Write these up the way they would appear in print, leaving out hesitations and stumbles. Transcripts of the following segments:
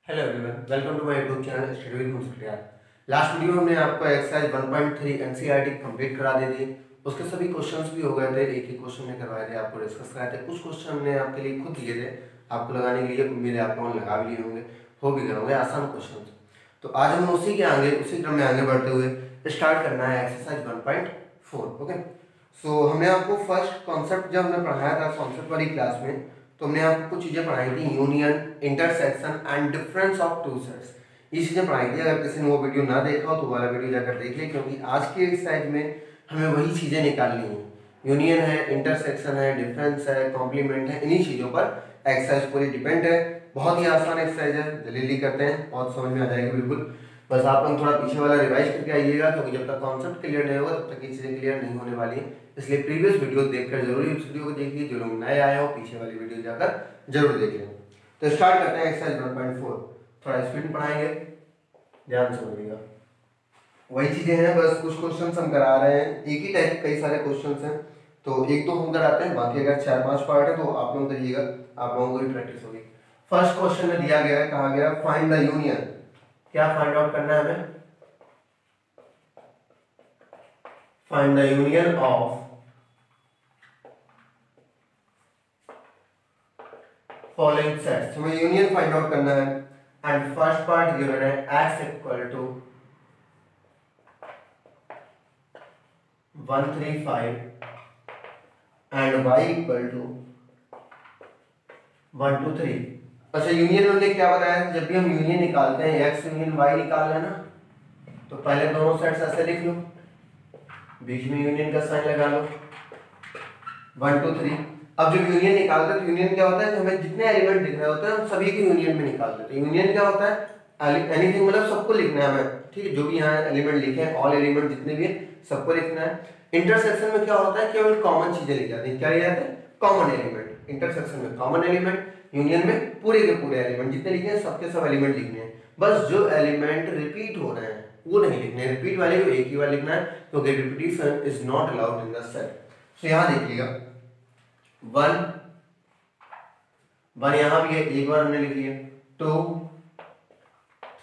Hello everyone, welcome to my YouTube channel study with Muskurahat. Last video में हमने आपको exercise 1.3 NCERT complete करा दी थी। उसके सभी क्वेश्चंस भी हो गए थे, एक ही क्वेश्चन ने करवाए थे, आपको डिस्कस कराए थे। कुछ क्वेश्चन हमने आपके लिए खुद दिए थे आपको लगाने के लिए, उम्मीद है आप लोगों ने लगा भी लिए होंगे, हो भी गए होंगे आसान क्वेश्चन। तो आज हम उसी क्रम में आगे बढ़ते हुए स्टार्ट करना है एक्सरसाइज 1.4। ओके, सो हमने आपको फर्स्ट कॉन्सेप्ट जब हमने पढ़ाया था कॉन्सेप्ट वाली क्लास में, तो हमने आपको कुछ चीजें पढ़ाई थी, union, intersection and difference of two sets. ये चीजें पढ़ाई थी। अगर किसी ने वो वीडियो ना देखा हो तो वाला वीडियो जाकर देख ले, क्योंकि आज की एक्सरसाइज में हमें वही चीजें निकालनी है। यूनियन है, इंटरसेक्शन है, डिफरेंस है, कॉम्प्लीमेंट है, इन्हीं चीजों पर एक्सरसाइज पूरी डिपेंड है। बहुत ही आसान एक्सरसाइज है, जल्दी करते हैं, बहुत समझ में आ जाएगी बिल्कुल। बस आप लोग थोड़ा पीछे वाला रिवाइज करके आइएगा, क्योंकि जब तक कॉन्सेप्ट क्लियर नहीं होगा तब तक ये चीजें क्लियर नहीं होने वाली है। इसलिए प्रीवियस वीडियो देखकर जरूर इस वीडियो को देखिए। जो लोग नए आए हो पीछे वाली वीडियो जाकर जरूर देख लें। तो स्टार्ट करते हैं एक्सरसाइज 1.4। थोड़ा स्पीड में पढ़ाएंगे, ध्यान से सुनिएगा। वही चीजें हैं, बस कुछ क्वेश्चंस हम करा रहे हैं, एक ही टाइप कई सारे क्वेश्चंस हैं, तो एक दो हम कराते हैं, बाकी अगर 4-5 पार्ट है तो आप लोग करिएगा, आप लोगों को भी प्रैक्टिस होगी। फर्स्ट क्वेश्चन में दिया गया है, कहा गया फाइंड द यूनियन। क्या फाइंड आउट करना है हमें? Find the union of following sets. हमें यूनियन फाइंड आउट करना है। एंड फर्स्ट पार्ट गिवन है x equal to 135 and y equal to 1 2 3। अच्छा, यूनियन हमने क्या बताया? जब भी हम यूनियन निकालते हैं, x यूनियन y निकाल लेना, तो पहले दोनों सेट्स ऐसे लिख लो, बीच में यूनियन का साइन लगा लो, 1 2 3। अब जब यूनियन निकालते हैं तो यूनियन क्या होता है? हमें जितने एलिमेंट दिख रहे होते हैं हम सभी को यूनियन में निकाल देते हैं। यूनियन क्या होता है? एनीथिंग, मतलब सबको लिखना है हमें, ठीक है? जो भी यहाँ एलिमेंट लिखे हैं, ऑल एलिमेंट जितने भी हैं सबको लिखना है। इंटरसेक्शन में क्या होता है? केवल कॉमन चीजें लिखी जाती हैं। क्या लिखा जाता है? Common element. इंटरसेक्शन में कॉमन एलिमेंट, यूनियन में पूरे के पूरे एलिमेंट जितने लिखे हैं सबके सब एलिमेंट लिखने हैं। बस जो एलिमेंट रिपीट हो रहे हैं वो नहीं लिखने, रिपीट वाले को एक ही बार लिखना है, क्योंकि repetition is not allowed in the set. So यहाँ देखिएगा, 1 यहां भी है, एक बार हमने लिख लिया, 2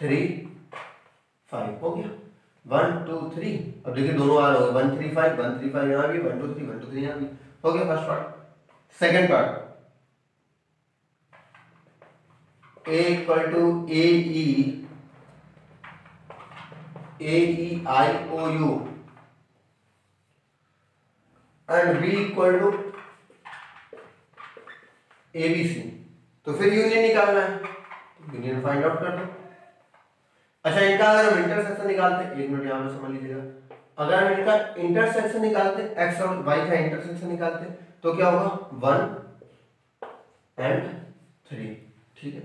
3 5 हो गया, 1 2 3। अब देखिए दोनों आ रहे हो, 1 3 5 1 3 5 यहां भी, 1 2 3 1 2 3 यहां भी हो गया first part. Second part, a equal to A E I O U and b equal to ABC। तो फिर यूनियन निकालना है, तो यूनियन फाइंड आउट कर दो। अच्छा, इनका अगर हम इंटरसेक्शन निकालते, एक मिनट यहां पे समझ लीजिएगा, अगर हम इनका इंटरसेक्शन निकालते, x और y का इंटरसेक्शन निकालते, तो क्या होगा? 1 एंड 3, ठीक है?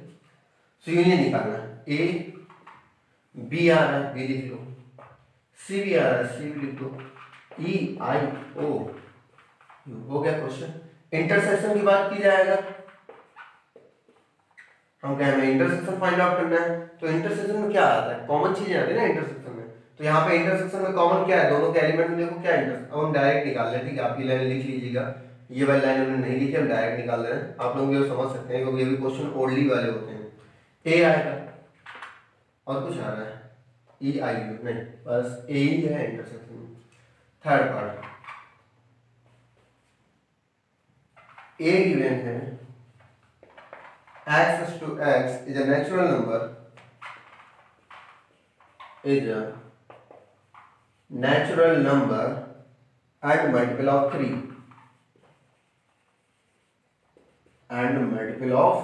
सो यूनियन निकालना है, a b आ रहा है, b लिख लो, c भी आ रहा है, c भी लिख दो, e i o u। हो गया क्वेश्चन। इंटरसेक्शन की बात की जाएगा, हम कह रहे हैं इंटरसेक्शन फाइंड आउट करना है, तो इंटरसेक्शन में क्या आता है? कॉमन चीजें आती है ना इंटरसेक्शन में। तो यहाँ पे इंटरसेक्शन में कॉमन क्या है? दोनों के एलिमेंट में देखो क्या इंटरसेक्शन। अब हम डायरेक्ट निकाल रहे हैं, ठीक है? आप ये लाइन लिख लीजिएगा, ये वाली लाइन हमने नहीं लिखी, हम डायरेक्ट निकाल रहे हैं। आप लोग ये समझ सकते हैं, क्योंकि ये भी क्वेश्चन ओल्डली वाले होते हैं। ए आएगा और कुछ आ रहा है, ई आई यू नहीं, बस ए ही है इंटरसेक्शन में। थर्ड पार्ट, a given है x to x is a natural number, is a natural number and multiple of 3 and multiple of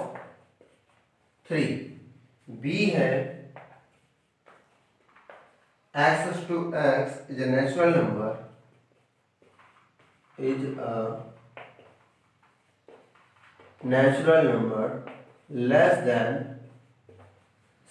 3। b है x to x is a natural number, is a natural number less than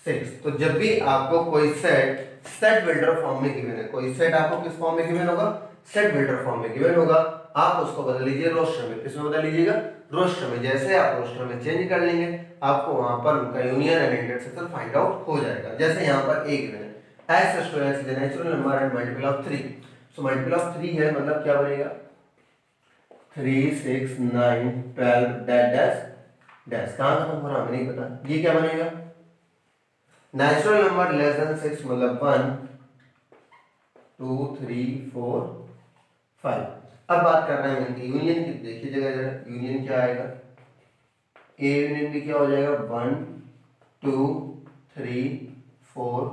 6। तो जब भी आपको कोई set builder form में given है, कोई set आपको किस फॉर्म में गिवन होगा? सेट बिल्डर फॉर्म में गिवन होगा, आप उसको बदल लीजिए रोस्टर में। किसमें बदल लीजिएगा? रोस्टर में। जैसे आप रोस्टर में चेंज कर लेंगे, आपको वहां पर उनका union and intersection find out हो जाएगा। जैसे यहाँ पर a गिवन है, x to x is a natural number and multiple of 3। So multiple of 3 है, मतलब क्या बनेगा? 3 6 9 12 डैश डैश डैश। कहाँ खत्म हो रहा हमें नहीं पता, ये क्या बनेगा? नेचुरल नंबर लेस देन 6 मतलब 1 2 3 4 5। अब बात कर रहे हैं यूनियन की। देखिए जगह जरा यूनियन क्या आएगा, ए यूनियन भी क्या हो जाएगा 1 2 3 4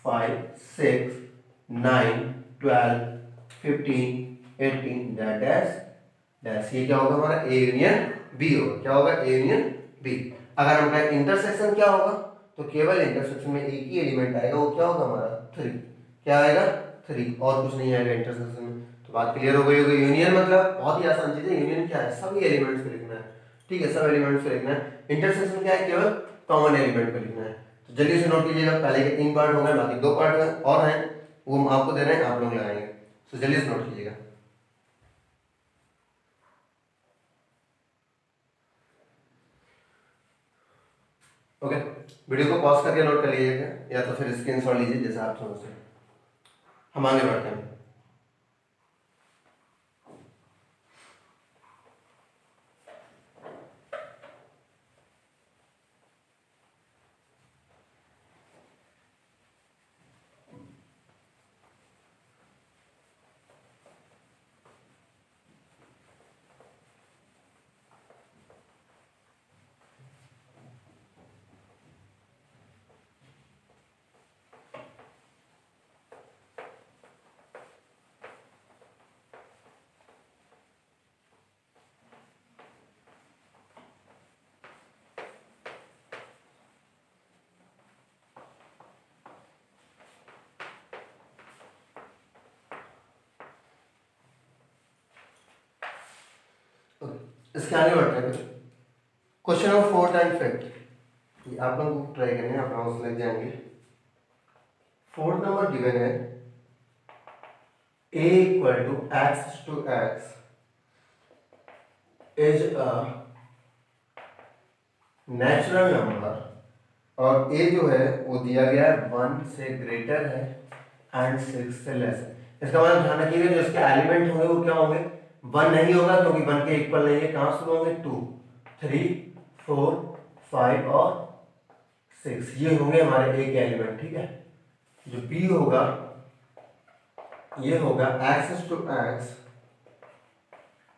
5 6 9 12 15 18 डैश डैश। ये क्या होगा हमारा ए यूनियन बी होगा। क्या होगा ए यूनियन बी। अगर हम कहें इंटरसेक्शन क्या होगा तो केवल इंटरसेक्शन में एक ही एलिमेंट आएगा, वो क्या होगा हमारा 3। क्या आएगा 3 और कुछ नहीं आएगा इंटरसेक्शन में। तो बात क्लियर हो गई होगी। यूनियन मतलब बहुत ही आसान चीज है। यूनियन क्या है, सभी एलिमेंट्स को लिखना है, ठीक है, सब एलिमेंट्स को लिखना है। इंटरसेक्शन क्या है, केवल कॉमन एलिमेंट को लिखना है। तो जल्दी से नोट कीजिएगा, पहले के 3 पार्ट हो गए, बाकी 2 पार्ट और हैं, वो हम आपको दे रहे हैं, आप लोग लगाएंगे। तो जल्दी से नोट कीजिएगा। ओके, वीडियो को पॉज करके नोट कर लीजिएगा या तो फिर स्क्रीनशॉट लीजिए, जैसा आप समझ सकें। हम आगे बढ़ते हैं। इसके आगे बढ़ते हैं। क्वेश्चन नंबर 4 एंड 5 आप लोगों को ट्राई करने हैं, आप नोट्स लग जाएंगे। 4th नंबर गिवन है a equal to x is a natural number और a जो है वो दिया गया है 1 से ग्रेटर है एंड 6 से लेस है। इसका मतलब ध्यान रखिएगा जो इसके एलिमेंट होंगे वो क्या होंगे, 1 नहीं होगा क्योंकि 1 के इक्वल नहीं है। कहां शुरू होंगे 2 3 4 5 और 6, ये होंगे हमारे a के एलिमेंट, ठीक है। जो b होगा ये होगा x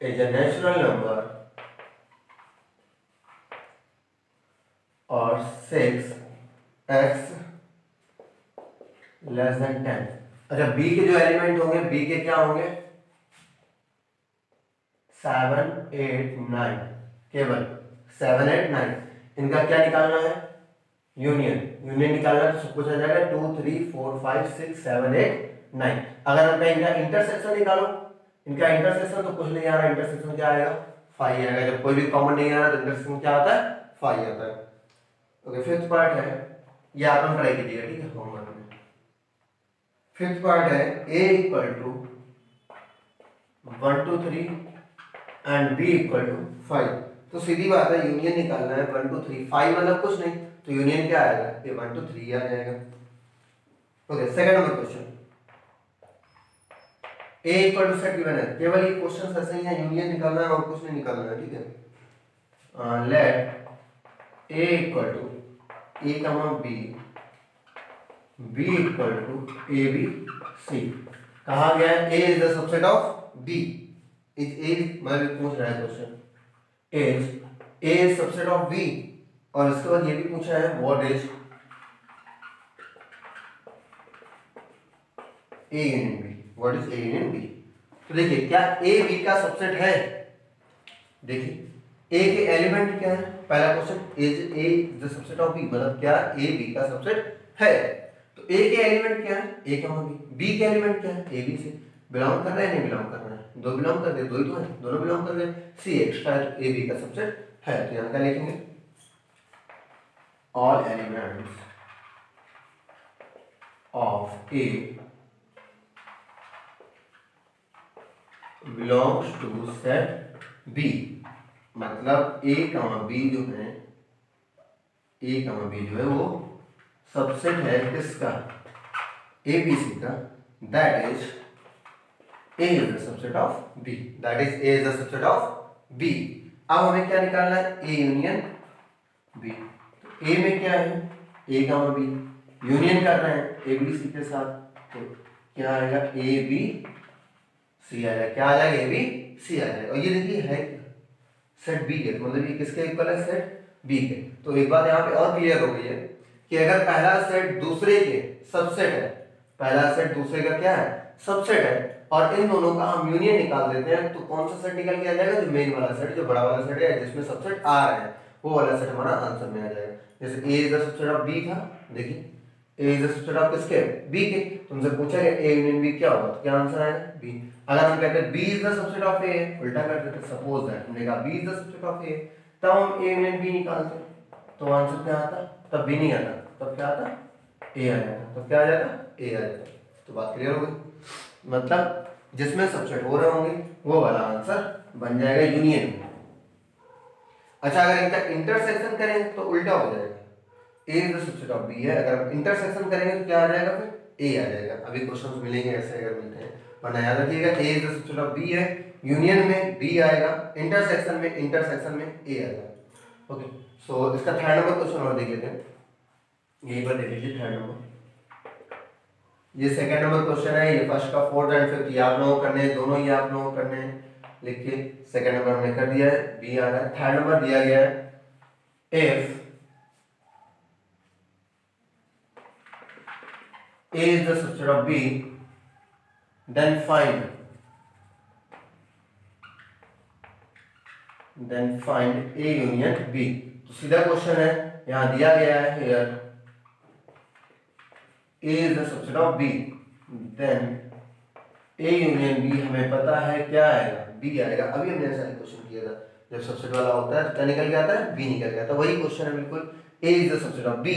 is a natural number और 6x लेस देन 10। अच्छा, b के जो एलिमेंट होंगे, b के क्या होंगे 7 8 9, केवल 7 8 9। इनका क्या निकालना है, यूनियन निकालना है। तो सब कुछ आ जाएगा 2 3 4 5 6 7 8 9। अगर हम कहें इनका इंटरसेक्शन निकालो, इनका इंटरसेक्शन तो कुछ नहीं आ रहा, इंटरसेक्शन क्या आएगा 5 आएगा। जब कोई भी कॉमन नहीं आ रहा तो इंटरसेक्शन क्या आता है 5 आता है। ओके, 5th पार्ट है, ये आप लोग ट्राई कीजिएगा, ठीक है, होमवर्क में। 5th पार्ट है a equal to 1 2 3 and b equal to 5। तो सीधी बात है, यूनियन निकालना है 1 2 3 5 मतलब कुछ नहीं, तो यूनियन क्या आएगा, ये 1 2 3 आ जाएगा। Okay, second number question, a equal to set given है। केवल ये क्वेश्चन ऐसे ही है, यूनियन निकालना है और कुछ नहीं निकालना है, ठीक है। Let a equal to a comma b b equal to a b c। कहा गया है a is the subset of b। Is a, मतलब पूछ रहा है question, is a subset of b, और इसके बाद ये भी पूछा है what is a union b, what is a union b। तो देखिए क्या a b का सबसेट है, देखिए a के एलिमेंट क्या है, पहला question is a the subset of b, मतलब क्या a b का सबसेट है। तो a के एलिमेंट क्या है, a कमा b, b के एलिमेंट क्या है, a b से बिलोंग कर रहे हैं, नहीं बिलोंग कर रहे हैं, दो बिलोंग कर रहे, दो ही तो है, दोनों बिलोंग कर रहे हैं, c एक्स्ट्रा है, तो a b का सबसेट है। तो यहां क्या लिखेंगे, all elements of a belongs to set b, मतलब a कमा b जो है, a कमा b जो है वो सबसेट है किसका, ABC का, that is A is the subset of B, that is A is the subset of B। अब हमें क्या निकालना है, A यूनियन B। तो A में क्या है, A कमा B, यूनियन कर रहे हैं ए बी सी के साथ, तो क्या आएगा ए बी सी आ जाएगा, क्या आ जाएगा ए बी सी आ जाएगा। और ये देखिए है सेट बी के, मतलब ये किसके इक्वल है, सेट बी के। तो एक बात यहाँ पे और क्लियर हो गई है कि अगर पहला सेट दूसरे के सबसेट है, पहला सेट दूसरे का क्या है, सबसेट है, और इन दोनों का हम यूनियन निकाल देते हैं, तो कौन सा सेट निकल के आ जाएगा, जो मेन वाला सेट, जो बड़ा वाला सेट है जिसमें सबसेट आ रहे हैं, वो वाला सेट हमारा आंसर में आ जाएगा। जैसे A is the subset of B था, देखिए A is the subset of किसके, बी के, तुमसे पूछा गया ए यूनियन बी क्या होगा, तो क्या आंसर आएगा, बी। अगर हम कहते हैं B is the subset of A, उल्टा कर देते, सपोज दैट हमने कहा B is the subset of A, तब हम ए यूनियन बी निकालते, तो आंसर क्या आता, तब बी नहीं आता, तब क्या आता, ए आ जाता, तब क्या आ जाता, ए आ जाता। तो बात क्लियर हो गई, मतलब जिसमें सबसेट हो रहे होंगे वो वाला आंसर बन जाएगा यूनियन। अच्छा, अगर इनका इंटरसेक्शन करेंगे तो उल्टा हो जाएगा, A is the subset of B है, अगर इंटरसेक्शन करेंगे तो क्या आ जाएगा, फिर ए आ जाएगा। अभी क्वेश्चंस मिलेंगे ऐसे अगर मिलते हैं, वरना याद रखिएगा A is the subset of B है, यूनियन में बी आएगा, इंटरसेक्शन में ए आएगा। ओके, सो इसका थर्ड नंबर क्वेश्चन और देख लेते हैं, यहीं पर देख लीजिए थर्ड नंबर। ये सेकंड नंबर क्वेश्चन है, ये फर्स्ट का फोर्थ एंड फिफ्थ ये आप लोगों को करने हैं, दोनों ही आप लोगों को करने हैं। लिखिए सेकंड नंबर हमने कर दिया है, बी आ रहा है। थर्ड नंबर दिया गया है, if A is the subset of B, then find A union B। तो सीधा क्वेश्चन है, यहां दिया गया है here A is the subset of B, then A union B हमें पता है क्या आएगा, B आएगा। अभी हमने ऐसा क्वेश्चन किया था, जब सबसेट वाला होता है क्या निकल के आता है, B निकल के आता है। वही क्वेश्चन है बिल्कुल, A is the subset of B,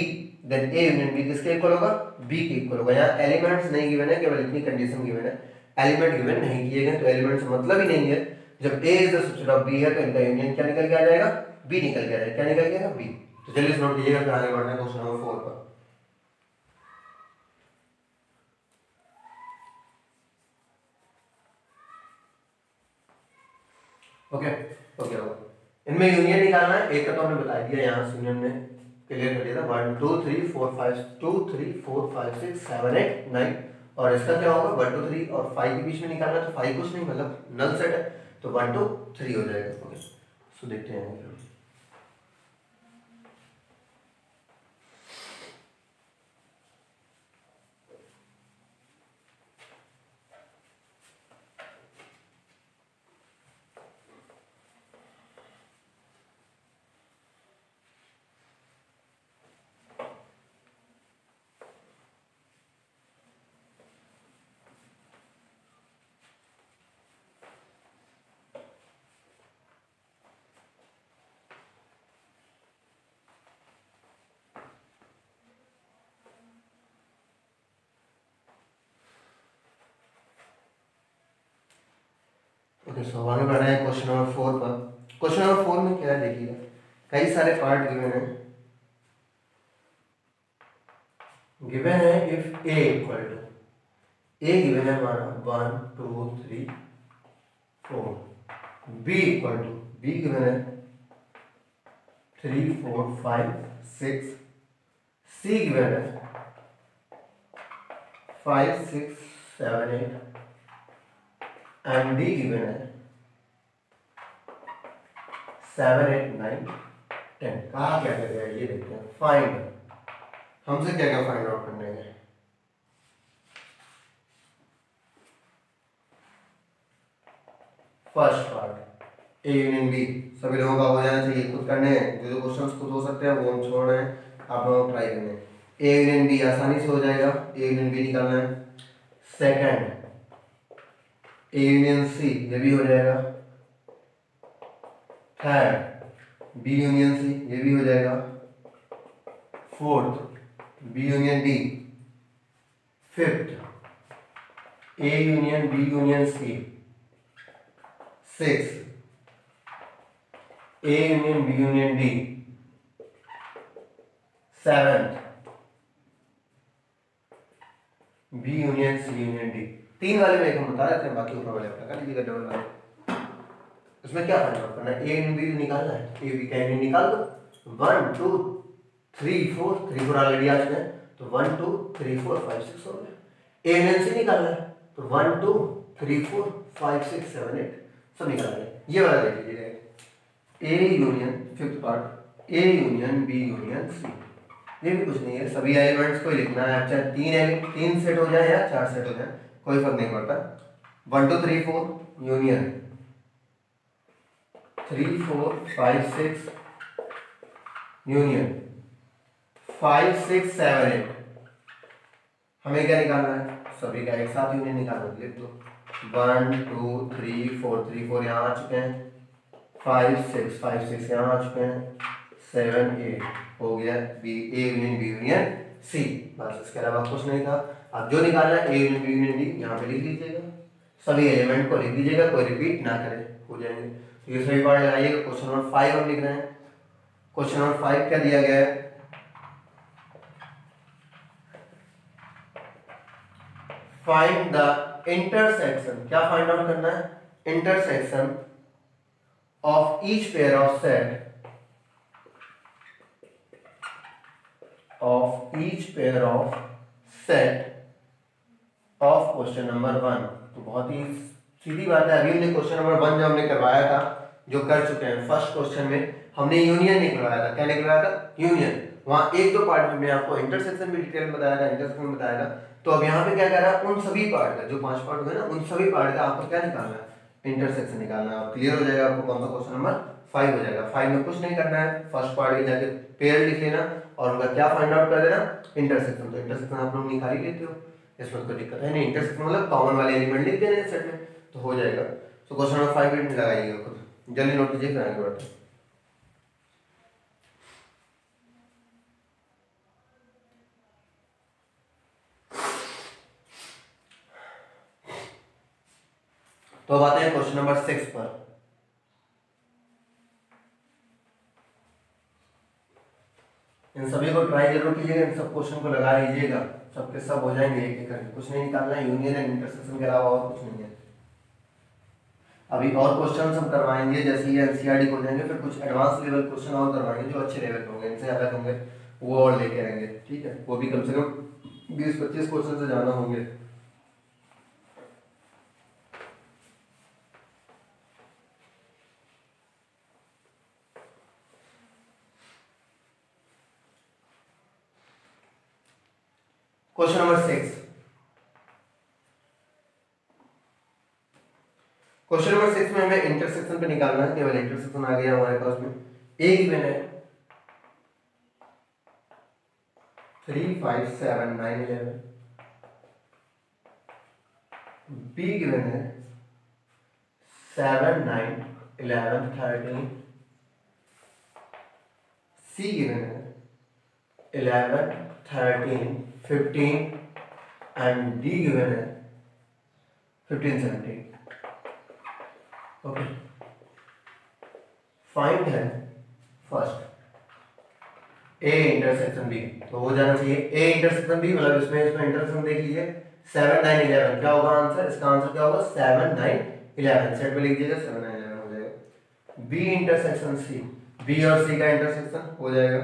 then A union B किसके इक्वल होगा, B के इक्वल होगा। यहाँ एलिमेंट्स नहीं गिवन है, केवल इतनी कंडीशन गिवन है, एलिमेंट गिवन नहीं किए गए, तो एलिमेंट से मतलब ही नहीं है। जब A is the subset of B है तो इनका यूनियन क्या निकल के आ जाएगा, B निकल के आ जाएगा। क्या निकल के आएगा, B। तो चलिए इस नोट कीजिएगा, फिर आगे बढ़ते हैं क्वेश्चन नंबर 4 पर। ओके ओके, इनमें यूनियन निकालना है, एक का तो हमने बता दिया, यहाँ से यूनियन में क्लियर कर दिया था, 1 2 3 4 5 2 3 4 5 6 7 8 9, और इसका क्या होगा 1 2 3 और 5 के बीच में निकालना, तो 5 कुछ नहीं, मतलब नल सेट है, तो 1 2 3 हो जाएगा। ओके, सो देखते हैं। ओके, सो आगे बढ़ रहे हैं क्वेश्चन नंबर 4 पर। क्वेश्चन नंबर 4 में क्या है देखिएगा, कई सारे पार्ट गिवन है। गिवन है if A equal to, A given है हमारा 1 2 3 4, B equal to, B given है 3 4 5 6, सी गिवन है 5 6 7 8, एंड डी गिवन है 7 8 9 10। कहा क्या कर रहा है, ये देखते हैं। फाइंड, हमसे क्या क्या फाइंड आउट करने हैं। First part A union B, सभी लोगों का हो जाना चाहिए, खुद करने हैं, जो जो क्वेश्चंस खुद हो सकते हैं वो हम छोड़ रहे हैं, आप लोग ट्राई करने हैं। ए यूनियन बी आसानी से हो जाएगा, ए यूनियन बी निकालना है। सेकंड ए यूनियन सी, ये भी हो जाएगा। थर्ड बी यूनियन सी, ये भी हो जाएगा। Fourth B union D. Fifth A union B union C. Six A union B union D. Seventh B union C union D. तीन वाले में एक हम बता रहे थे, बाकी ऊपर वाले अपना कर लीजिएगा डबल वाले। इसमें क्या फाइंड आउट करना है, ए यूनियन बी निकालना है, ए बी का यूनियन निकाल दो। 1 2 3 4 ऑलरेडी आ चुके हैं, तो 1 2 3 4 5 6 हो गया। ए यूनियन सी निकालना है तो 1 2 3 4 5 6 7 8 सब निकाल लें। ये वाला देख लीजिए, A union fifth part, A union B union C. ये भी कुछ नहीं है, सभी एलिमेंट्स को लिखना है, चाहे तीन सेट हो जाए या 4 सेट हो जाए कोई फर्क नहीं पड़ता। 1 2 3 4 यूनियन 3 4 5 6 यूनियन 5 6 7 8। हमें क्या निकालना है, सभी का एक साथ यूनियन निकालना है। लिख दो 1 2 3 4 3 4 यहाँ आ चुके हैं, 5 6 यहाँ आ चुके हैं, 7 8 हो गया B A union B union C. बस इसके अलावा कुछ नहीं था। अब जो निकालना है A union B union D यहाँ पे लिख लीजिएगा, सभी एलिमेंट को लिख दीजिएगा, कोई रिपीट ना करे, हो जाएंगे। तो ये सभी पार्ट लगाइएगा। क्वेश्चन नंबर 5 हम लिख रहे हैं। क्वेश्चन नंबर 5 क्या दिया गया है, फाइंड द इंटरसेक्शन। क्या फाइंड आउट करना है, intersection of each pair of set of each pair of set of question number 1। तो बहुत ही सीधी बात है, अभी हमने क्वेश्चन नंबर 1 जो हमने करवाया था, जो कर चुके हैं, फर्स्ट क्वेश्चन में हमने यूनियन निकलवाया था। क्या निकलवाया था, यूनियन। वहां एक दो पार्ट में आपको इंटरसेक्शन भी डिटेल में बताया था, इंटरसेक्शन बताया था। तो अब यहाँ पे क्या कर रहा है, उन सभी पार्ट का, जो 5 पार्ट हुए ना, उन सभी पार्ट का आपको क्या निकालना है, इंटरसेक्शन निकालना है। और क्लियर हो जाएगा आपको कौन सा क्वेश्चन नंबर 5 हो जाएगा। 5 में कुछ नहीं करना है, फर्स्ट पार्ट की जाके पेयर लिख लेना और उनका क्या फाइंड आउट कर देना, इंटरसेक्शन। तो इंटरसेक्शन आप लोग निकाल ही लेते हो, इसमें कोई दिक्कत है नहीं। इंटरसेक्शन मतलब कॉमन वाले एलिमेंट लिख देने सेट में तो हो जाएगा। तो क्वेश्चन नंबर 5 मिनट लगाइएगा खुद, जल्दी नोट कीजिए फिर आगे बढ़ते हैं। तो अब आते हैं क्वेश्चन नंबर 6 पर। इन सभी को ट्राई जरूर कीजिएगा, इन सब क्वेश्चन को लगा लीजिएगा, सबके सब हो जाएंगे एक एक करके। कुछ नहीं निकालना है, यूनियन एंड इंटरसेक्शन के अलावा और कुछ नहीं है। अभी और क्वेश्चन हम करवाएंगे, जैसे ये एनसीईआरटी हो जाएंगे, फिर कुछ एडवांस लेवल क्वेश्चन और करवाएंगे जो अच्छे लेवल के होंगे, इनसे अलग होंगे, वो और लेके आएंगे। ठीक है, वो भी कम से कम 20-25 क्वेश्चन से ज्यादा होंगे। Question number 6। क्वेश्चन नंबर 6 में हमें इंटरसेक्शन पे निकालना है। केवल इंटरसेक्शन आ गया हमारे पास में। ए गिवन है 3 5 7 9 11, बी गिवन है 7 9 11 13, सी गिवन है 11 13 15 एंड डी गिवन है 15 17। ओके, फाइंड है फर्स्ट ए इंटरसेक्शन बी। तो हो जाना चाहिए ए इंटरसेक्शन बी, मतलब इसमें इंटरसेक्शन देख लीजिए 7 9 11। क्या होगा आंसर, इसका आंसर क्या होगा 7 9 11। सेट में लिख दीजिए 7 9 11 हो जाएगा। बी इंटरसेक्शन सी, बी और सी का इंटरसेक्शन हो जाएगा।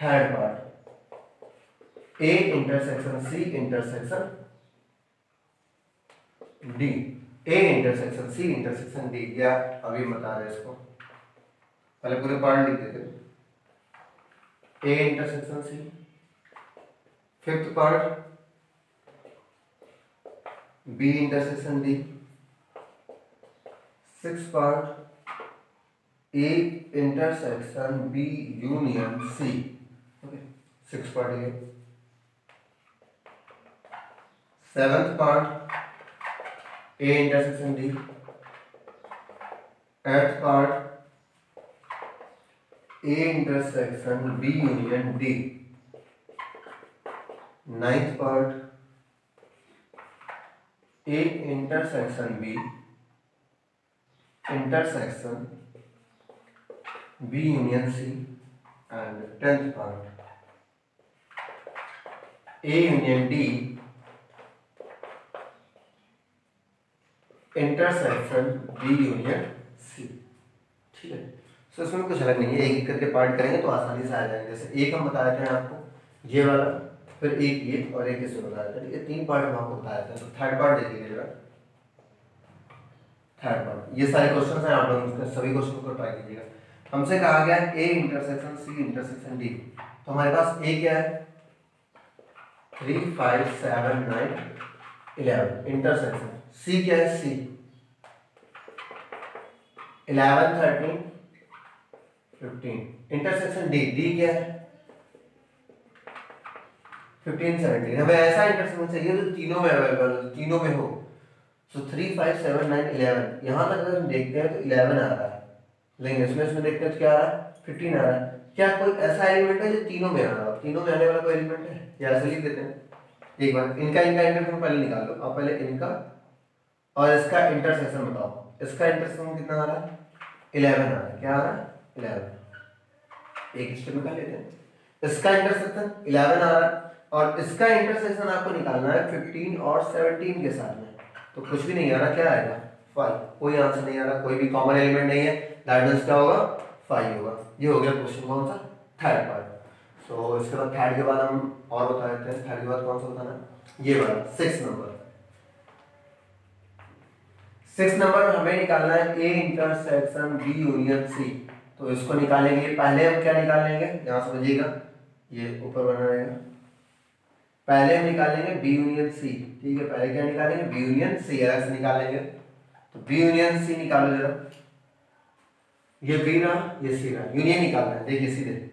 Third part A intersection C intersection D, A intersection C intersection D. या अभी बता रहे इसको, पहले पूरे पार्ट लिख देते। A intersection C, fifth part B intersection D, six part A intersection B union C. Okay, six part ये। Seventh part A intersection D, eighth part A intersection B union D, ninth part A intersection B intersection B union C, and tenth part A union D intersection B union C. ठीक है, तो इसमें कुछ अलग नहीं है, एक एक करके पार्ट करेंगे तो आसानी से आ जाएंगे। जैसे एक हम बताए थे आपको ये वाला, फिर एक ये और एक इसमें बताया था, ठीक है। 3 पार्ट हम आपको बताया था। तो थर्ड पार्ट देखिए जरा, थर्ड पार्ट ये सारे क्वेश्चन हैं, आप लोग सभी क्वेश्चन को ट्राई कीजिएगा। हमसे कहा गया A intersection C intersection D, तो हमारे पास ए क्या है 3 5 7 9 11 इंटरसेक्शन, सी क्या है सी 11 13 15 इंटरसेक्शन डी, डी क्या है 15 17। हमें ऐसा इंटरसेक्शन चाहिए जो तीनों में अवेलेबल हो, तीनों में हो। सो 3 5 7 9 11, यहाँ तक अगर हम देखते हैं तो 11 आ रहा है, लेकिन इसमें देखते हैं तो क्या आ रहा है 15 आ रहा है। क्या कोई ऐसा एलिमेंट है जो तीनों में आ रहा है? तीनों में आने वाला कोई एलिमेंट है? या ऐसे लिख देते हैं एक बार, इनका इंटरसेक्शन पहले निकाल लो आप, पहले इनका और इसका इंटरसेक्शन बताओ। इसका इंटरसेक्शन कितना आ रहा है 11 आ रहा है, क्या आ रहा है 11, एक स्टेप में कर लेते हैं। इसका इंटरसेक्शन 11 आ रहा है और इसका इंटरसेक्शन आपको निकालना है 15 और 17 के साथ में, तो कुछ भी नहीं आ रहा, क्या आएगा 5, कोई आंसर नहीं आ रहा, कोई भी कॉमन एलिमेंट नहीं है, दैट मींस क्या होगा 5 होगा। ये हो गया क्वेश्चन कौन सा थर्ड पार्ट। सो इसके बाद थर्ड के बाद हम और बता देते हैं, थर्ड के बाद कौन सा बताना, ये वाला 6 नंबर। 6 नंबर हमें निकालना है A intersection B union C, तो इसको निकालेंगे। पहले हम क्या निकालेंगे, यहाँ समझिएगा, ये ऊपर बना रहेगा, पहले हम निकालेंगे बी यूनियन सी, ठीक है। पहले क्या निकालेंगे बी यूनियन सी, अलग से निकालेंगे। तो बी यूनियन सी निकालो जरा, ये बी रहा ये सी रहा, यूनियन निकालना है। देखिए सीधे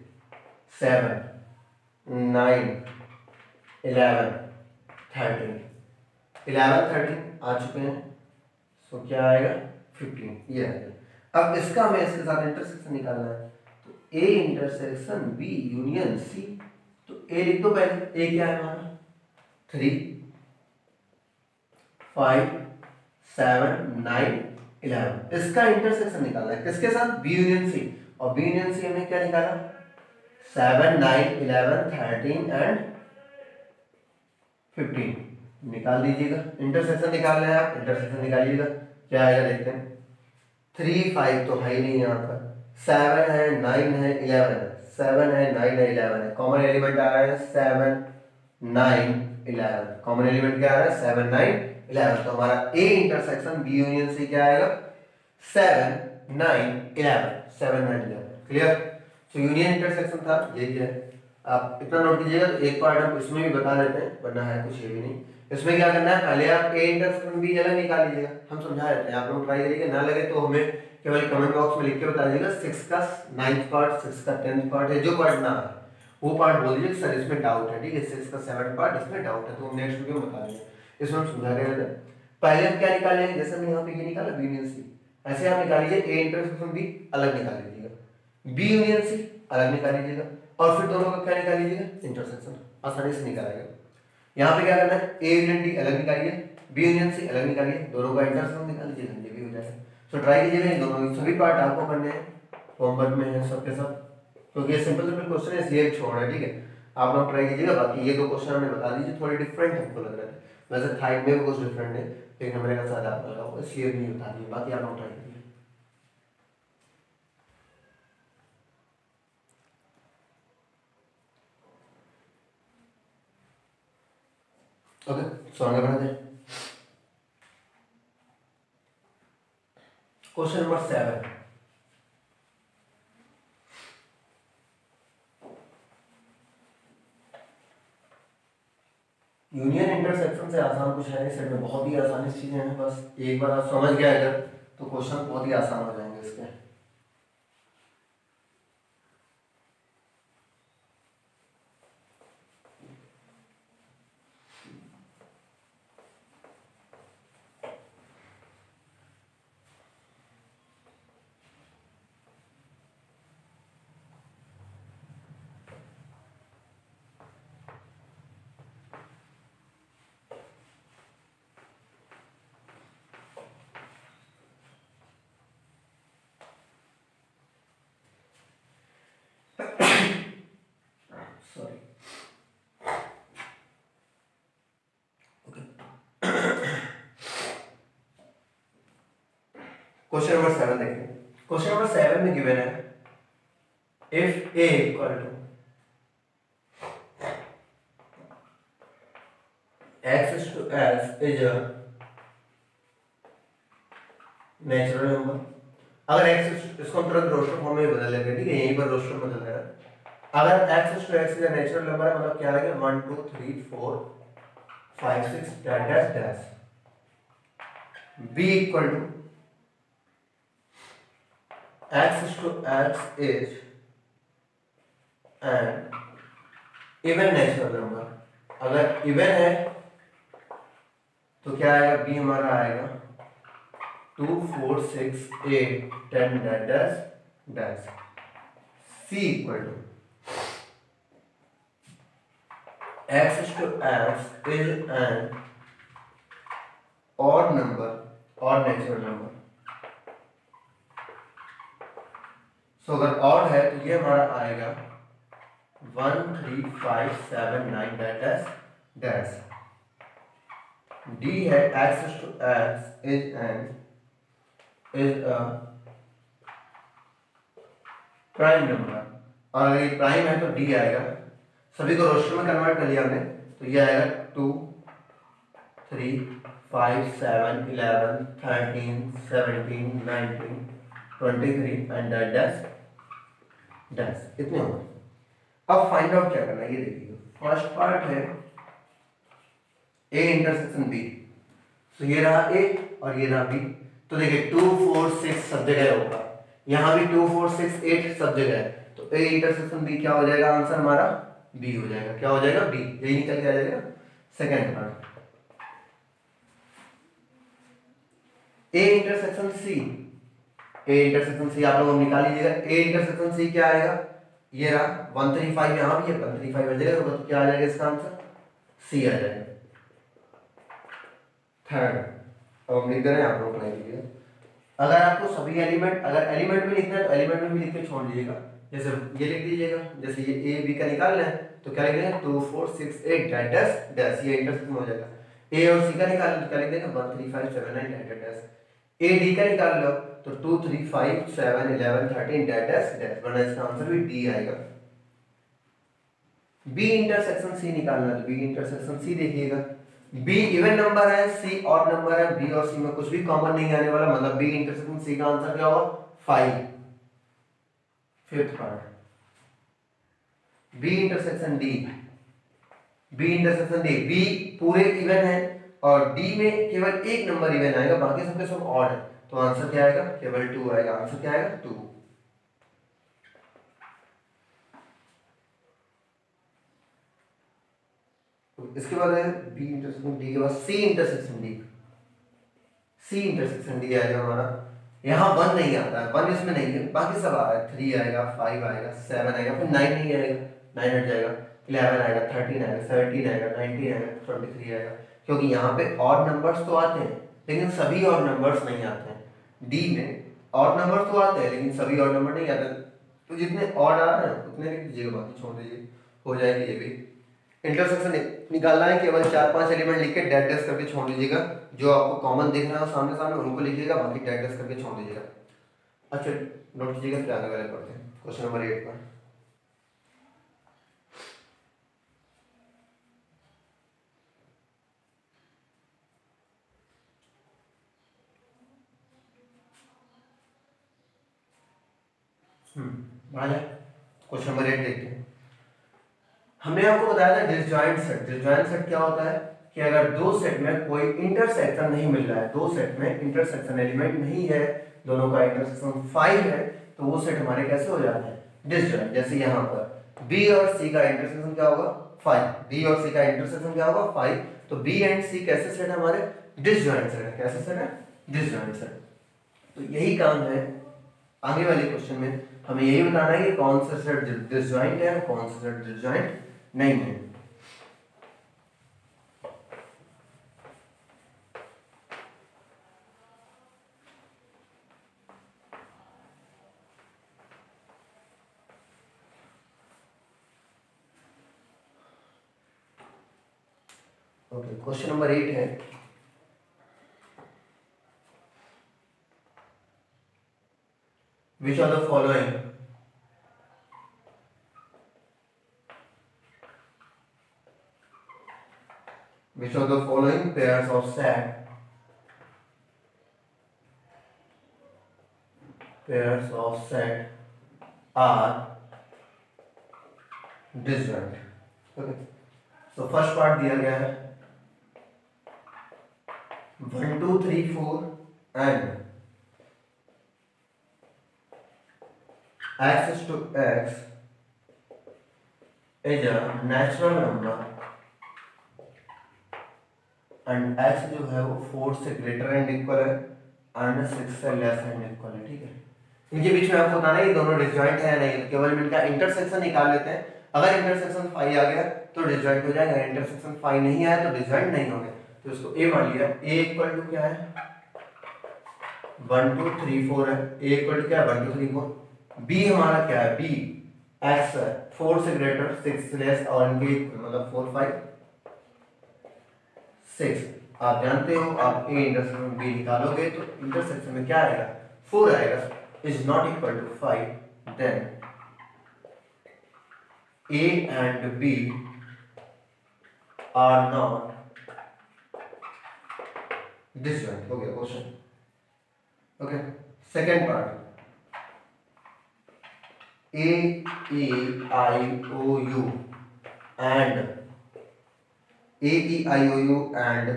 7 9 11 13 11 13 आ चुके हैं, सो क्या आएगा 15, ये आएगा। अब इसका हमें इसके साथ इंटरसेक्शन निकालना है, तो A intersection B union C, तो ए लिख दो पहले, ए क्या है हमारा 3 5 7 9 11, इसका इंटरसेक्शन निकालना है किसके साथ बी यूनियन सी, और बी यूनियन सी हमने क्या निकाला 7 9 11 13 एंड 15, निकाल दीजिएगा। इंटरसेक्शन निकालना है आप, इंटरसेक्शन निकालिएगा, क्या आएगा देखते हैं। 3 5 तो है ही नहीं यहाँ पर, 7 है 9 है 11 है, 7 है 9 है 11 है, कॉमन एलिमेंट आ रहा है 7 9 11, कॉमन एलिमेंट क्या आ रहा है 7 9 11, तो हमारा A intersection B union C क्या आएगा 7 9 11, 7 9 11, क्लियर। तो यूनियन इंटरसेक्शन था, यही है। आप इतना नोट कीजिएगा। तो एक पार्ट हम इसमें भी बता देते हैं, वरना है कुछ ये भी नहीं। इसमें क्या करना है, पहले आप ए इंटरसेक्शन बी अलग निकाल लीजिएगा, हम समझा देते हैं, आप लोग ट्राई करिएगा, ना लगे तो हमें केवल कमेंट बॉक्स में लिख के बता दीजिएगा 6 का 9th पार्ट, 6 का 10th पार्ट है, जो पार्ट ना है वो पार्ट बोल दीजिए सर इसमें डाउट है, ठीक है, 6 का 7th पार्ट इसमें डाउट है, तो हम नेक्स्ट वीडियो में बता देंगे। इसमें हम समझा रहे थे। पहले हम क्या निकालेंगे, जैसे हमने यहाँ पे ये निकाला बी यूनियन सी, ऐसे आप निकाल लीजिए ए इंटरसेक्शन बी अलग निकाल लीजिएगा, बी यूनियन सी अलग निकाल लीजिएगा, और फिर दोनों का क्या निकाल लीजिएगा इंटरसेक्शन, आसानी से निकालेगा। यहाँ पे क्या करना है, ए यूनियन डी अलग निकालिए, बी यूनियन सी अलग निकालिए, दोनों का इंटरसेक्शन निकाल लीजिए, ये भी हो जाएगा। सो ट्राई कीजिएगा, इन दोनों सभी पार्ट आपको करने हैं, होमवर्क में है सबके सब, क्योंकि ये सिंपल सिंपल क्वेश्चन है इसलिए छोड़ रहे हैं, ठीक है। आप लोग ट्राई कीजिएगा। बाकी ये दो क्वेश्चन हमने बता दीजिए, थोड़े डिफरेंट हमको लग रहे थे, वैसे थाइड में भी कुछ डिफरेंट है, लेकिन हमारे का साथ आपको लगा होगा इसलिए नहीं बता दिए, बाकी आप लोग ट्राई कीजिए। ओके, सो आगे बढ़ते हैं। क्वेश्चन नंबर 7, यूनियन इंटरसेक्शन से आसान कुछ है नहीं, सेट में बहुत ही आसानी चीजें हैं, बस एक बार आप समझ गए अगर तो क्वेश्चन बहुत ही आसान हो जाएंगे इसके। सॉरी, क्वेश्चन नंबर 7 देखिए। क्वेश्चन नंबर 7 में गिवन है if A equal to x to s is a natural number. अगर x इसको हम तुरंत रोस्टर फॉर्म में बदल लेंगे, ठीक है, यहीं पर रोस्टर बदल रहा है। अगर x to x is a natural number है, मतलब क्या आ गया 1 2 3 4 5 6 dash dash. b equal to x to x is an even natural number. अगर इवन है तो क्या आएगा, b हमारा आएगा 2 4 6 8 10 dash dash. c equal to x to x is an odd number और नेचुरल नंबर। सो अगर ऑड है तो ये हमारा आएगा 1 3 5 7 9 डैश डैश। d है x to x is a prime number, और अगर ये प्राइम है तो d आएगा। सभी को रोस्टर में कन्वर्ट कर लिया हमने, तो ये आएगा 2 3 5 7 11 13 17 19 23 एंड डैश डैश। इतने हो गए। अब फाइंड आउट क्या करना है, ये देखिए। फर्स्ट पार्ट है a इंटरसेक्शन b, तो ये रहा a और ये रहा b। तो देखिए 2 4 6 सब जगह होगा, यहाँ भी 2 4 6 8 सब जगह है, तो a इंटरसेक्शन b क्या हो जाएगा, आंसर हमारा b हो जाएगा। क्या हो जाएगा, b, यही निकल के आ जाएगा। Second part a intersection c, a intersection c आप लोग निकाल लीजिएगा। a इंटरसेक्शन c क्या आएगा, ये रहा 135, यहाँ भी है 135 हर जगह होगा, तो क्या आ जाएगा इसका आंसर, c आ जाएगा। थर्ड, अब हम लिख दे रहे हैं, आप लोग अप्लाई कीजिए। अगर आपको सभी एलिमेंट, अगर एलिमेंट में लिखना है तो एलिमेंट में भी लिख के छोड़ दीजिएगा। जैसे ये लिख दीजिएगा, जैसे ये a b का निकालना है तो क्या लिख देंगे 2 4 6 8 डैश डैश, ये इंटरसेक्शन हो जाएगा। a और c का निकालना है तो क्या लिख देंगे 1 3 5 7 9 डैश डैश। a d का निकाल लो तो 2 3 5 7 11 13 डैश डैश, वरना इसका आंसर भी d आएगा। b इंटरसेक्शन c निकालना है तो b इंटरसेक्शन c देखिएगा। b इवन नंबर है, c ऑड नंबर है, b और c में कुछ भी कॉमन नहीं आने वाला, मतलब b इंटरसेक्शन c का आंसर क्या होगा 5। Fifth part b intersection d, b intersection d, b पूरे इवन है और d में केवल एक नंबर इवन आएगा, बाकी सबके सब ऑड है, तो आंसर क्या आएगा, केवल 2 आएगा। आंसर क्या आएगा 2। इसके बाद है b इंटरसेक्शन d के बाद c intersection d। c intersection d आएगा हमारा, यहाँ 1 नहीं आता है, 1 इसमें नहीं है, बाकी सब आ रहा है। 3 आएगा, 5 आएगा, 7 आएगा, फिर 9 नहीं आएगा, 9 हट जाएगा, 11 आएगा, 13 आएगा, 17 आएगा, 19 आएगा, 23 आएगा, क्योंकि यहाँ पे ऑड नंबर्स तो आते हैं लेकिन सभी ऑड नंबर्स नहीं आते हैं। डी में ऑड नंबर्स तो आते हैं लेकिन सभी ऑड नंबर नहीं आते, तो जितने ऑड आ रहे हैं उतने लिख दीजिएगा, बाकी छोड़ दीजिए, हो जाएगी ये भी। इंटरसेक्शन निकालना है, केवल 4-5 एलिमेंट लिख के डैश डैश करके छोड़ दीजिएगा, जो आपको कॉमन दिख रहा है सामने सामने उनको लिखिएगा, बाकी डैश डैश करके छोड़ दीजिएगा। अच्छा नोट कीजिएगा, फिर आगे वाले पढ़ते हैं क्वेश्चन नंबर 8 पर। क्वेश्चन नंबर 8 देखते हैं। हमने आपको बताया था डिसजॉइंट सेट। डिसजॉइंट सेट क्या होता है कि अगर दो सेट में कोई इंटरसेक्शन नहीं मिल रहा है, दो सेट में इंटरसेक्शन एलिमेंट नहीं है, दोनों का इंटरसेक्शन 5 है, तो वो सेट हमारे कैसे हो जाते हैं, डिसजॉइंट। जैसे यहाँ पर B और C का इंटरसेक्शन क्या होगा 5, B और C का इंटरसेक्शन क्या होगा 5, तो B एंड C कैसे सेट है हमारे, डिसजॉइंट सेट है। कैसे सेट है, डिसजॉइंट सेट। तो यही काम है आगे वाले क्वेश्चन में, हमें यही बताना है कि कौन सा सेट डिसजॉइंट है और कौन सा सेट डिसजॉइंट नहीं है। ओके, क्वेश्चन नंबर 8 है, which are the following which of the following pairs of set are disjoint? Okay, so first part दिया गया है 1 2 3 4 and x is to x is a natural number and x जो है वो 4 से greater and equal है and 6 से less and equal है। ठीक है, इनके बीच में आपको बताना है ये दोनों डिसजॉइंट है या नहीं, केवल इनका इंटरसेक्शन निकाल लेते हैं। अगर इंटरसेक्शन 5 आ गया तो डिसजॉइंट हो जाएगा, इंटरसेक्शन 5 नहीं आया तो डिसजॉइंट नहीं होंगे। तो इसको a मान लिया, a इक्वल टू क्या है 1 2 3 4 है, a इक्वल टू क्या है 1 2 3 4। b हमारा क्या है, b x है 4 से ग्रेटर 6 से लेस और इनके मतलब 4 5 6। आप जानते हो आप a इंटरसेक्शन b निकालोगे तो इंटरसेक्शन में क्या आएगा 4 आएगा, is not equal to 5, then a and b are not disjoint। हो गया question. Okay, second part a e i o u and a e i o u and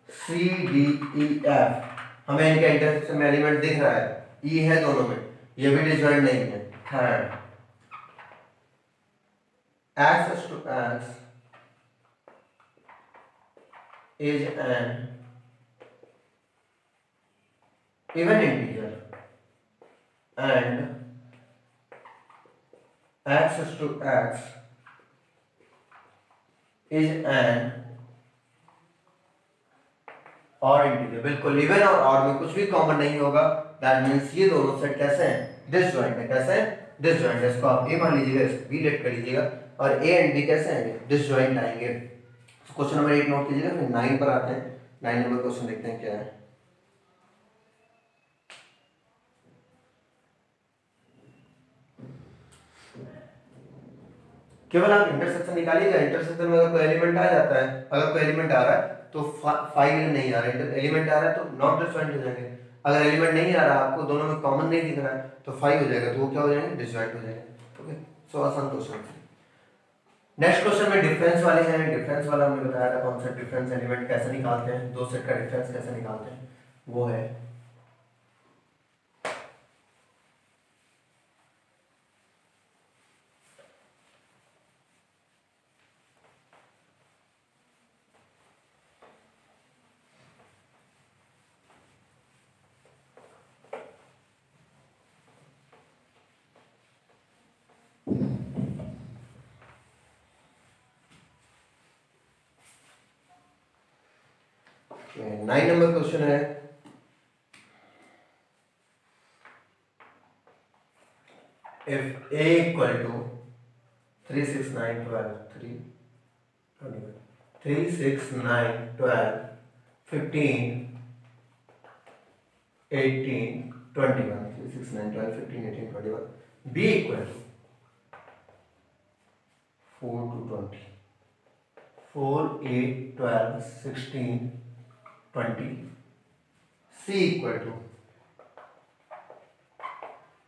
c d e f, हमें इनका intersection में element दिख रहा है, e है दोनों में, ये भी डिसजॉइंट नहीं है। Third x is to x is an even integer and x is to x is an और इंटीजर। बिल्कुल इवन और ऑड में कुछ भी कॉमन नहीं होगा, दैट मींस ये दोनों सेट कैसे हैं डिसजॉइंट है। कैसे हैं डिसजॉइंट है, इसको आप ए मान लीजिएगा, इसको बी लेट कर लीजिएगा और ए एंड बी कैसे आएंगे डिसजॉइंट आएंगे। तो क्वेश्चन नंबर 8 नोट कीजिएगा, फिर 9 पर आते हैं। 9 नंबर क्वेश्चन देखते हैं क्या है। केवल आप इंटरसेक्शन निकालिएगा, इंटरसेक्शन में अगर कोई एलिमेंट आ जाता है, अगर कोई एलिमेंट आ रहा है तो 5 नहीं आ रहा है, एलिमेंट आ रहा है तो नॉट डिसजॉइंट हो जाएंगे। अगर एलिमेंट नहीं आ रहा आपको, दोनों में कॉमन नहीं दिख रहा है तो 5 हो जाएगा, तो वो क्या हो जाएंगे डिसजॉइंट हो जाएंगे। ओके, सो आसान क्वेश्चन। नेक्स्ट क्वेश्चन में डिफरेंस वाले हैं। डिफरेंस वाला हमने बताया था कॉन्सेप्ट, डिफरेंस एलिमेंट कैसे निकालते हैं, दो सेट का डिफरेंस कैसे निकालते हैं, वो है Okay, 9 नंबर क्वेश्चन है if a equal to 3 6 9 12 3 6 9 12 15 18 21 3 6 9 12 15 18 21 b equal to 4 to 20 4 8 12 16 20 c equal to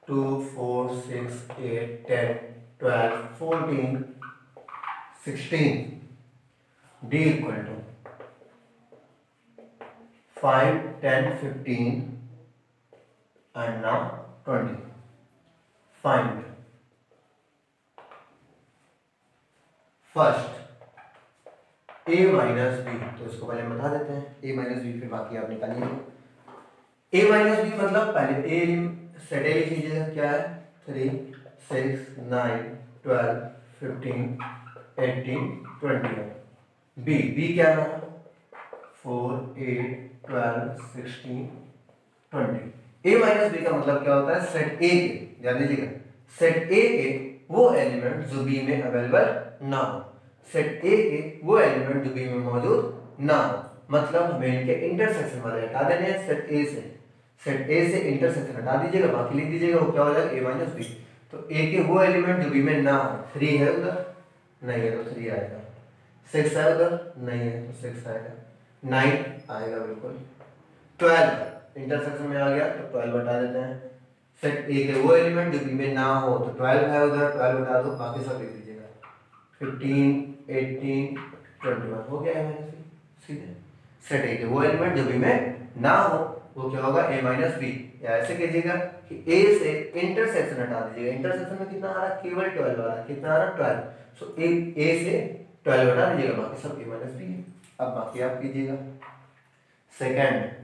2 4 6 8 10 12 14 16 d equal to 5 10 15 and now 20। find first a minus b, तो इसको पहले बता देते हैं a minus b, फिर बाकी आप निकालिए। a minus b मतलब पहले a सेट a लिख लीजिएगा, क्या है 3 6 9 12 15 18 21। b क्या है 4 8 12 16 20। a minus b का मतलब क्या होता है सेट a के, ध्यान दीजिएगा सेट a के वो एलिमेंट जो b में अवेलेबल ना हो, सेट A के वो एलिमेंट जो B में मौजूद ना हो, मतलब हमें इनके इंटरसेक्शन वाले हटा देने हैं सेट A से। सेट A से इंटरसेक्शन हटा दीजिएगा, बाकी लिख दीजिएगा, वो क्या हो जाएगा A माइनस बी। तो A के वो एलिमेंट जो B में ना हो, 3 है उधर नहीं है तो 3 आएगा, 6 है उधर नहीं है तो 6 आएगा, 9 आएगा बिल्कुल, 12 इंटरसेक्शन में आ गया तो 12 हटा देते हैं। सेट ए के वो एलिमेंट जो बी में ना हो तो 12 है उधर, 12 हटा दो, बाकी सब लिख दीजिएगा। 15 18 21 हो गया है सीधे। सेट ए के वो एलिमेंट जो बी में ना हो वो क्या होगा, a माइनस बी, या ऐसे कीजिएगा कि a से इंटरसेक्शन हटा दीजिएगा। इंटरसेक्शन में कितना आ रहा है, केवल 12 आ रहा है, कितना आ रहा है 12, सो a से 12 हटा दीजिएगा, बाकी सब a माइनस बी है। अब बाकी आप कीजिएगा। सेकंड,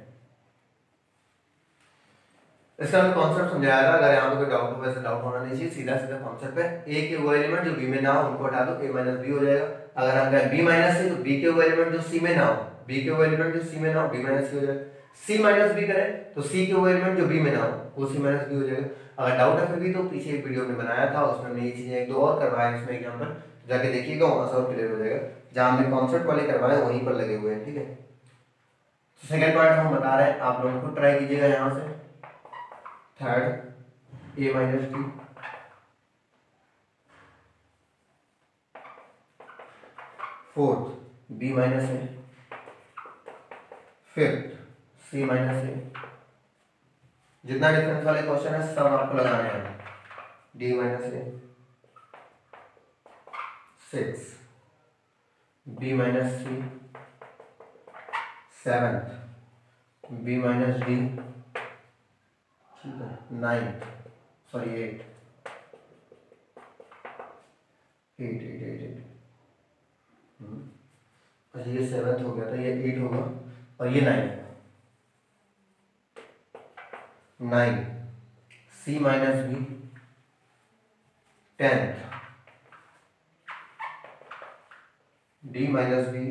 इसका हमें कॉन्सेप्ट समझाया था, अगर यहाँ पे कोई डाउट हो वैसे डाउट होना नहीं चाहिए, सीधा सीधा कॉन्सेप्ट है। a के वो एलिमेंट जो b में ना हो उनको हटा दो, a माइनस बी हो जाएगा। अगर हम कहें b माइनस सी तो b के वो एलिमेंट जो c में ना हो, b के वो एलिमेंट जो c में ना हो b माइनस सी हो जाएगा। c माइनस b करें तो c के वो एलिमेंट जो b में ना हो वो c माइनस b हो जाएगा। अगर डाउट है फिर भी तो पीछे एक वीडियो में बनाया था, उसमें हमने ये चीजें एक दो और करवाए, इसमें एग्जांपल जाके देखिएगा, वहां से और क्लियर हो जाएगा। जहां हमने कॉन्सेप्ट वाले करवाए वहीं पर लगे हुए हैं, ठीक है। सेकंड पार्ट हम बता रहे हैं, आप लोगों को ट्राई कीजिएगा यहाँ से। Third a minus T, fourth b minus A, fifth c minus A. जितना डिफरेंस वाले क्वेश्चन है सब आपको लगाने हैं। d माइनस ए, 6 b माइनस सी, 7 b माइनस डी, 9 सॉरी 8 अच्छा ये 7th हो गया था, ये 8 होगा और ये 9 होगा। 9 c minus B, 10th d minus B,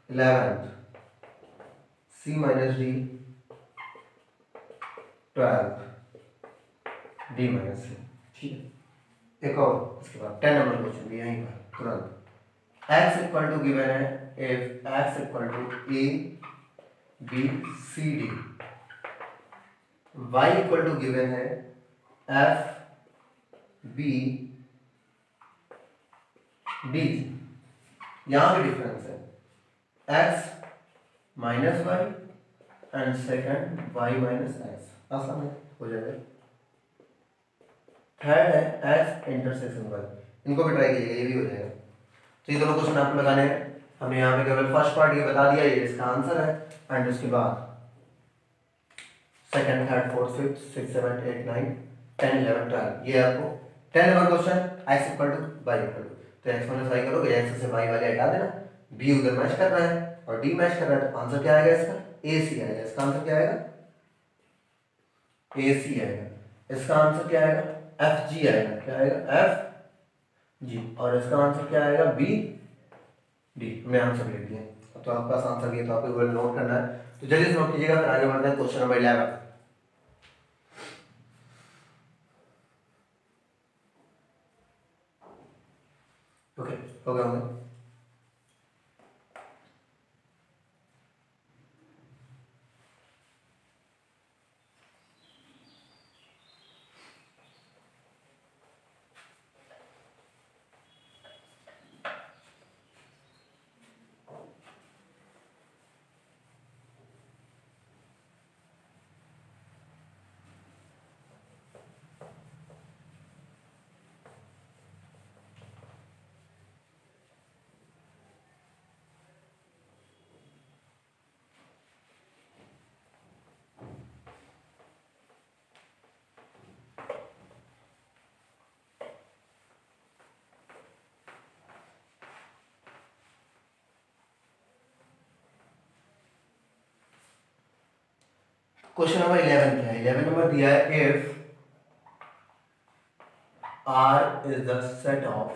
11th c minus D, 12 d minus C, ठीक है। एक और इसके बाद 10 नंबर क्वेश्चन भी यहीं पर तुरंत। x इक्वल टू गिवन है if x equal to a b c d, y equal to given है f b d। यहां पे डिफरेंस है x minus y and second y minus x, आसान है, हो जाएगा। थर्ड है x इंटरसेक्शन y, इनको भी ट्राई कीजिएगा, ये भी हो जाएगा। तो ये दोनों क्वेश्चन आपको लगाने हैं। हमने यहाँ पे केवल फर्स्ट पार्ट ये बता दिया, ये इसका आंसर है, एंड उसके बाद सेकंड थर्ड फोर्थ फिफ्थ 6 7 8 9 10 11 12 ये आपको 10 number question x equal to y equal to, तो x माइनस y करोगे, x से y वाले हटा देना, b उधर मैच कर रहा है और d मैच कर रहा है, तो आंसर क्या आएगा इसका, ac आएगा। इसका आंसर क्या आएगा, ac आएगा। इसका आंसर क्या आएगा, fg आएगा। क्या आएगा, f जी, और इसका आंसर क्या आएगा, बी डी। हमने आंसर लिख दिया, तो आपके पास आंसर दिया, तो आपको केवल नोट करना है। तो जल्दी से नोट कीजिएगा, फिर आगे बढ़ते हैं क्वेश्चन नंबर 11। ओके, हो गया होगा। क्वेश्चन नंबर 11 क्या है, 11 नंबर दिया है if R is the set of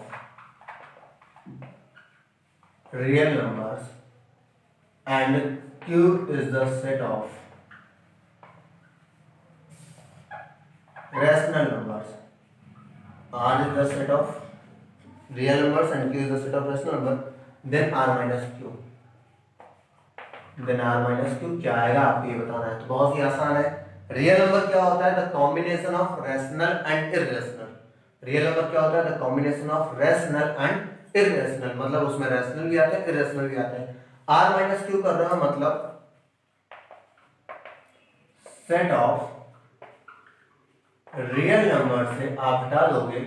real numbers and Q is the set of rational numbers. R is the set of real numbers and Q is the set of rational numbers, then R minus Q. Then r minus Q क्या आएगा आपको ये बताना है। तो बहुत ही आसान है। रियल नंबर क्या होता है, the combination of rational and irrational. Real number क्या होता है, the combination of rational and irrational, मतलब उसमें रैशनल भी आता है इरेशनल भी आता है। आर माइनस क्यू कर रहा हूं मतलब सेट ऑफ रियल नंबर से आप हटा दोगे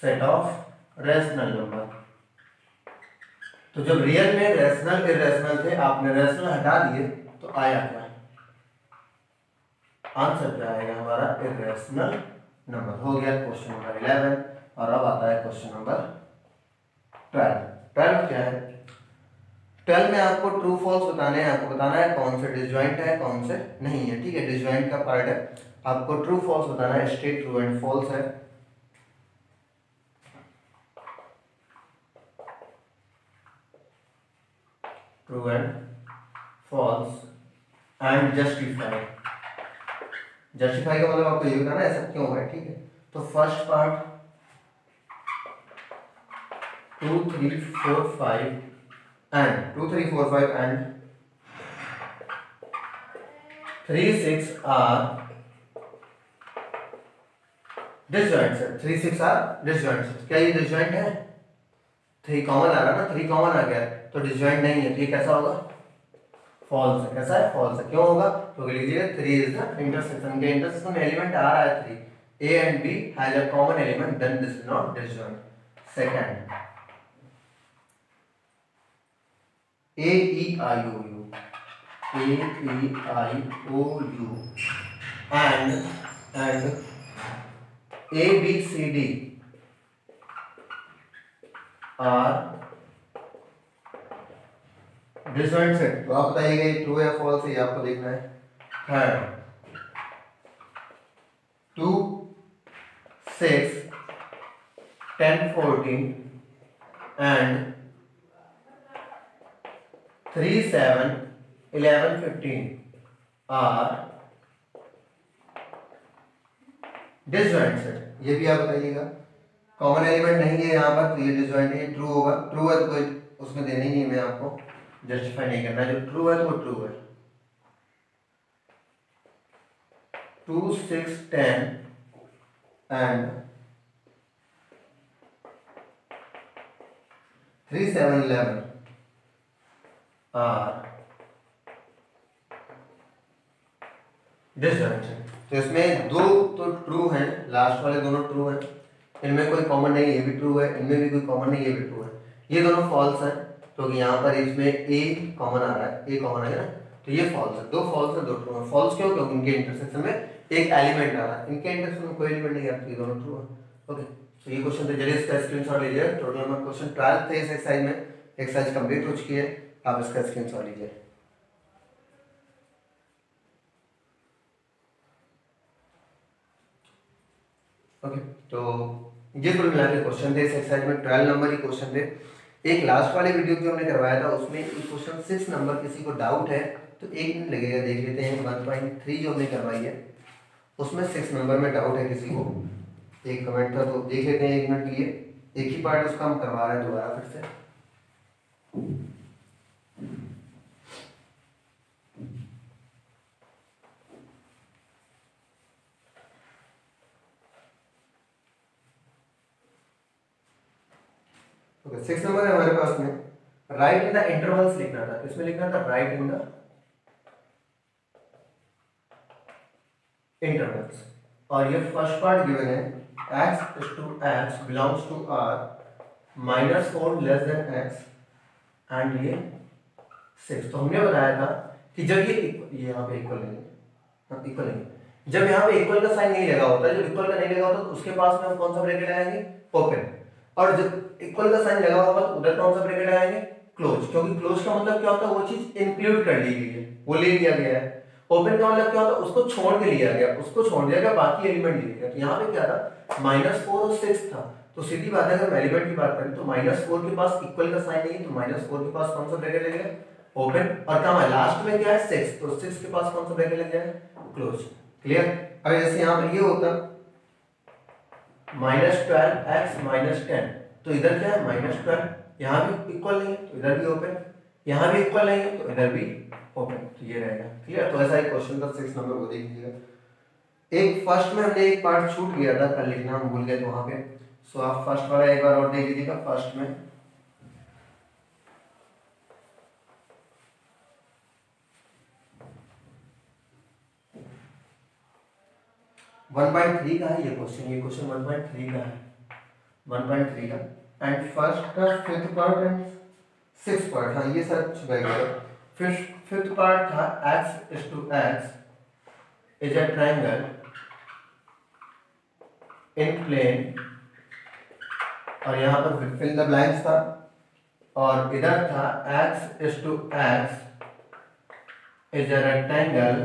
सेट ऑफ रैशनल नंबर। तो जब रियल में रैशनल इरेशनल थे, आपने रैशनल हटा दिए तो आया क्या, आंसर क्या आएगा हमारा इरेशनल नंबर। हो गया क्वेश्चन नंबर 11। और अब आता है क्वेश्चन नंबर 12। 12 क्या है, 12 में आपको ट्रू फॉल्स बताने हैं, आपको बताना है कौन से डिसजॉइंट है कौन से नहीं है। ठीक है, डिसजॉइंट का पार्ट है, आपको ट्रू फॉल्स बताना है, स्ट्रेट ट्रू एंड फॉल्स है। True and false and justify. Justify का मतलब आपको ये बताना है ऐसा क्यों है। ठीक है, तो first part 2 3 4 5 and 2 3 4 5 and 3 6 are disjoint set। 3 6 are disjoint set। क्या ये disjoint है? 3 कॉमन आ रहा ना, 3 कॉमन आ गया तो disjoint नहीं है। तो ये कैसा होगा, फॉल्स है। कैसा है, फॉल्स है। क्यों होगा, तो लीजिए 3 इज द इंटरसेक्शन के इंटरसेक्शन में एलिमेंट आ रहा है 3, A and B has a common element, then this is not disjoint। Second A E I O U, A E I O U and A B C D are disjoint set। तो आप बताइएगा ये true या false है, ये आपको देखना है। Third 2 6 10 14 and 3 7 11 15 are disjoint set। ये भी आप बताइएगा। कॉमन एलिमेंट नहीं है यहाँ पर तो ये डिसजॉइंट है, ट्रू होगा। ट्रू है तो कोई उसमें देना ही नहीं है, मैं आपको जस्टिफाई नहीं करना है। जो ट्रू है तो वो ट्रू है। 2 6 10 and 3 7 11 are disjoint set। तो इसमें दो तो ट्रू हैं, लास्ट वाले दोनों ट्रू हैं, इनमें कोई कॉमन नहीं, ये भी ट्रू है, इनमें भी कोई कॉमन नहीं, ये भी ट्रू है। ये दोनों फॉल्स हैं, तो यहाँ पर इसमें ए कॉमन आ रहा है, ए कॉमन आ गया ना, तो ये फॉल्स है। दो फॉल्स है दो ट्रू है। फॉल्स क्यों, क्योंकि इनके इंटरसेक्शन में एक एलिमेंट आ रहा है, इनके इंटरसेक्शन में कोई एलिमेंट नहीं आ रहा, तो ये दोनों ट्रू है। ओके, तो ये क्वेश्चन थे, चलिए इसका स्क्रीनशॉट लीजिए। टोटल नंबर क्वेश्चन 12 थे इस एक्सरसाइज में, एक्सरसाइज कंप्लीट हो चुकी है, आप इसका स्क्रीनशॉट लीजिए। ओके, तो ये कुल मिला के क्वेश्चन थे इस एक्सरसाइज में, 12 नंबर ही क्वेश्चन थे। एक लास्ट वाले वीडियो जो हमने करवाया था उसमें क्वेश्चन 6 नंबर किसी को डाउट है तो 1 मिनट लगेगा, देख लेते हैं। 1.3 जो हमने करवाई है उसमें 6 नंबर में डाउट है किसी को, एक कमेंट था, तो देख लेते हैं 1 मिनट के लिए। एक ही पार्ट उसका हम करवा रहे हैं दोबारा फिर से। ओके, 6 नंबर है हमारे पास में, राइट इन द इंटरवल्स लिखना था। किसमें लिखना था, राइट इन द इंटरवल्स। और ये फर्स्ट पार्ट गिवन है, x is to x belongs to r -4 less than x and ये 6। तो हमने बताया था कि जब ये यहाँ पे इक्वल लेंगे, इक्वल लेंगे, जब यहाँ पे इक्वल का साइन नहीं लगा होता, जब इक्वल का नहीं लगा होता तो उसके पास में हम कौन सा ब्रैकेट लगाएंगे, ओपन। और जब इक्वल का साइन लगा होगा तो उधर कौन सा ब्रैकेट लगाएंगे, क्लोज। क्योंकि क्लोज का मतलब क्या होता है, वो चीज इंक्लूड कर ली गई है, वो ले लिया गया है। ओपन का मतलब क्या होता है, उसको छोड़ के लिया गया, उसको छोड़ दिया गया, बाकी एलिमेंट लिए गया। तो यहाँ पे क्या था, -4 और 6 था, तो सीधी बात है अगर हम एलिमेंट की बात करें तो -4 के पास इक्वल का साइन नहीं है, तो -4 के पास कौन सा ब्रैकेट लगेगा, ओपन। और कहाँ है, लास्ट में क्या है, 6, तो 6 के पास कौन सा ब्रैकेट लग जाएगा, क्लोज। क्लियर। अब जैसे यहाँ पर ये होता -12x -10, तो इधर क्या है, -12, यहाँ भी इक्वल नहीं है तो इधर भी ओपन, यहाँ भी इक्वल नहीं है तो इधर भी ओपन, तो ये रहेगा। क्लियर। तो ऐसा एक क्वेश्चन का 6 नंबर को देख लीजिएगा। एक फर्स्ट में हमने एक पार्ट छूट गया था, कल लिखना हम भूल गए, तो वहाँ पे सो आप फर्स्ट वाला एक बार और देख लीजिएगा। फर्स्ट में 1.3 का है ये क्वेश्चन 1.3 का है, 1.3 का। एंड फर्स्ट का fifth part and six part, हाँ ये सब छुपा गया। फिफ्थ पार्ट था x is to x is a triangle in plane, और यहाँ पर fill the blanks था, और इधर था x is to x is a rectangle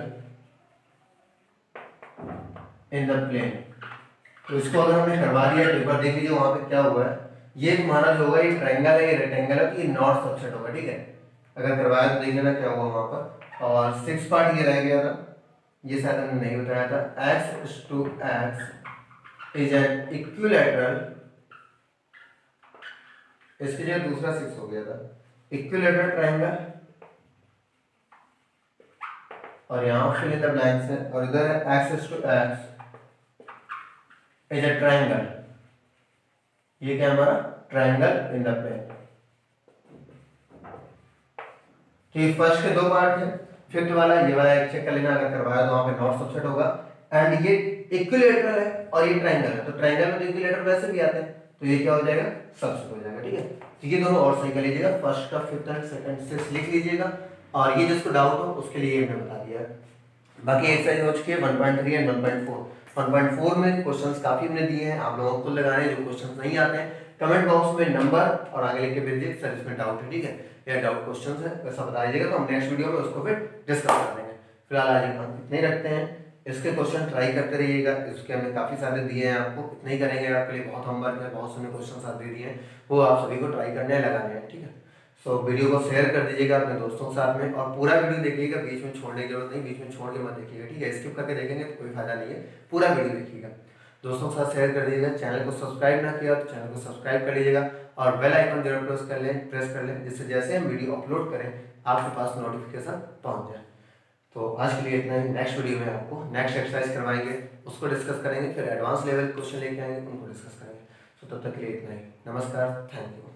in the plane। तो इसको अगर हमने करवा दिया तो एक बार देख लीजिए वहां पे क्या हुआ है। ये तुम्हारा जो होगा ये ट्रायंगल है, ये रेक्टेंगल है, तो ये नॉट सबसेट होगा, ठीक है। अगर करवाया तो देख लेना क्या हुआ वहां पर। और सिक्स पार्ट ये रह गया था, ये शायद हमने नहीं बताया था। x is to x is an equilateral, इसके लिए दूसरा सिक्स हो गया था, इक्विलेटरल ट्रायंगल, और यहाँ फिल इन द ब्लैंक्स है, और इधर है x is to x is a triangle, ये क्या हमारा ट्रायंगल इन द प्लेन। तो ये फर्स्ट के दो पार्ट है। फिफ्थ वाला ये वाला एक चेक कर लेना, अगर करवाया तो वहां पे नॉट सबसेट होगा। एंड ये इक्विलेटरल है और ये ट्रायंगल है, तो ट्रायंगल में तो इक्विलेटरल वैसे भी आते हैं, तो ये क्या हो जाएगा सबसेट हो जाएगा, ठीक है। तो ये दोनों और सही कर लीजिएगा, फर्स्ट का फिफ्थ एंड सेकंड सिक्स लिख लीजिएगा, और ये जिसको डाउट हो उसके लिए हमने बता दिया है। बाकी एक्सरसाइज हो चुकी है 1.3 एंड 1.4। 1.4 में क्वेश्चंस काफी हमने दिए हैं, आप लोगों को लगाने जो क्वेश्चंस नहीं आते हैं कमेंट बॉक्स में नंबर और आगे लिख के भेज दीजिए सर इसमें डाउट है, ठीक है, या डाउट क्वेश्चंस है वैसा बता दीजिएगा, तो हम नेक्स्ट वीडियो में उसको फिर डिस्कस कर देंगे। फिलहाल आज हम इतने ही रखते हैं, इसके क्वेश्चन ट्राई करते रहिएगा, इसके हमने काफी सारे दिए हैं आपको, इतने ही करेंगे, आपके लिए बहुत होमवर्क है, बहुत सारे क्वेश्चन आप दे दिए हैं, वो आप सभी को ट्राई करने लगाने हैं, ठीक है। सो वीडियो को शेयर कर दीजिएगा अपने दोस्तों के साथ में, और पूरा वीडियो देखिएगा, बीच में छोड़ने की जरूरत नहीं, बीच में छोड़ के मत देखिएगा, ठीक है, स्किप करके देखेंगे तो कोई फायदा नहीं है, पूरा वीडियो देखिएगा, दोस्तों के साथ शेयर कर दीजिएगा। चैनल को सब्सक्राइब ना किया तो चैनल को सब्सक्राइब कर लीजिएगा, और बेल आइकन जरूर प्रेस कर लें, जिससे जैसे हम वीडियो अपलोड करें आपके पास नोटिफिकेशन पहुंच जाए। तो आज के लिए इतना ही, नेक्स्ट वीडियो में आपको नेक्स्ट एक्सरसाइज करवाएंगे, उसको डिस्कस करेंगे, फिर एडवांस लेवल क्वेश्चन लेके आएंगे, उनको डिस्कस करेंगे। तो तब तक के लिए इतना ही, नमस्कार, थैंक यू।